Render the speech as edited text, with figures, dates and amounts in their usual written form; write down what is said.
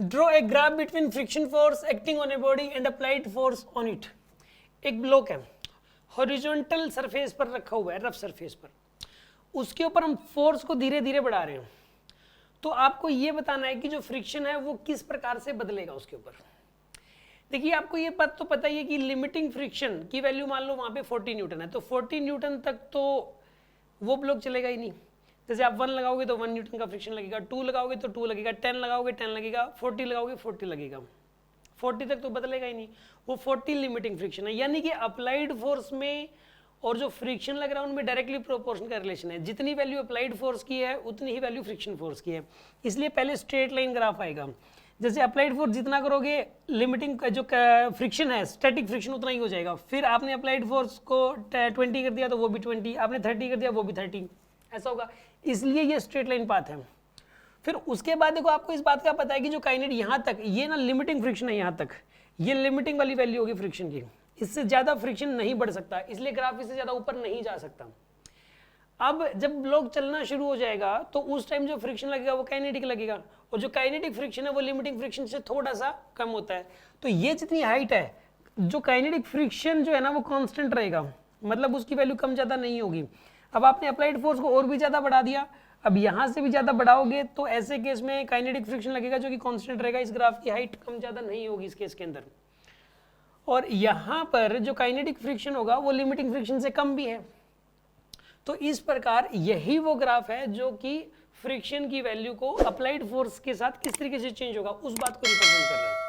Draw a graph between friction force acting on a body and applied force on it. एक block है, horizontal surface पर रखा हुआ है, रफ सरफेस पर, उसके ऊपर हम फोर्स को धीरे धीरे बढ़ा रहे हैं। तो आपको ये बताना है कि जो फ्रिक्शन है वो किस प्रकार से बदलेगा उसके ऊपर। देखिए आपको ये बात तो पता ही है कि लिमिटिंग फ्रिक्शन की वैल्यू मान लो वहाँ पे 40 न्यूटन है, तो 40 न्यूटन तक तो वो ब्लॉक चलेगा ही नहीं। जैसे आप 1 लगाओगे तो 1 न्यूटन का फ्रिक्शन लगेगा, 2 लगाओगे तो 2 लगेगा, 10 लगाओगे 10 लगेगा, 40 लगाओगे 40 लगेगा, 40 तक तो बदलेगा ही नहीं। वो 40 लिमिटिंग फ्रिक्शन है, यानी कि अप्लाइड फोर्स में और जो फ्रिक्शन लग रहा है उनमें डायरेक्टली प्रोपोर्शनल का रिलेशन है। जितनी वैल्यू अप्लाइड फोर्स की है उतनी ही वैल्यू फ्रिक्शन फोर्स की है, इसलिए पहले स्ट्रेट लाइन ग्राफ आएगा। जैसे अप्लाइड फोर्स जितना करोगे लिमिटिंग जो फ्रिक्शन है स्टैटिक फ्रिक्शन उतना ही हो जाएगा। फिर आपने अप्लाइड फोर्स को 20 कर दिया तो वो भी 20, आपने 30 कर दिया वो भी 30, ऐसा होगा, इसलिए ये स्ट्रेट लाइन पाथ है। फिर उसके बाद देखो आपको इस बात का पता है कि जो काइनेटिक यहाँ तक ये ना लिमिटिंग फ्रिक्शन है, यहाँ तक ये लिमिटिंग वाली वैल्यू होगी फ्रिक्शन की, इससे ज्यादा फ्रिक्शन नहीं बढ़ सकता, इसलिए ग्राफ इससे ज्यादा ऊपर नहीं जा सकता। अब जब ब्लॉक चलना शुरू हो जाएगा तो उस टाइम जो फ्रिक्शन लगेगा वो काइनेटिक लगेगा, और जो काइनेटिक फ्रिक्शन है वो लिमिटिंग फ्रिक्शन से थोड़ा सा कम होता है। तो ये जितनी हाइट है, जो काइनेटिक फ्रिक्शन जो है ना वो कांस्टेंट रहेगा, मतलब उसकी वैल्यू कम ज्यादा नहीं होगी। अब आपने अप्लाइड फोर्स को और भी ज्यादा बढ़ा दिया, अब यहां से भी ज्यादा बढ़ाओगे तो ऐसे केस में काइनेटिक फ्रिक्शन लगेगा जो कि कांस्टेंट रहेगा, इस ग्राफ की हाइट कम ज्यादा नहीं होगी इस केस के अंदर। और यहां पर जो काइनेटिक फ्रिक्शन होगा वो लिमिटिंग फ्रिक्शन से कम भी है। तो इस प्रकार यही वो ग्राफ है जो कि फ्रिक्शन की वैल्यू को अप्लाइड फोर्स के साथ किस तरीके से चेंज होगा उस बात को रिप्रेजेंट कर रहा है।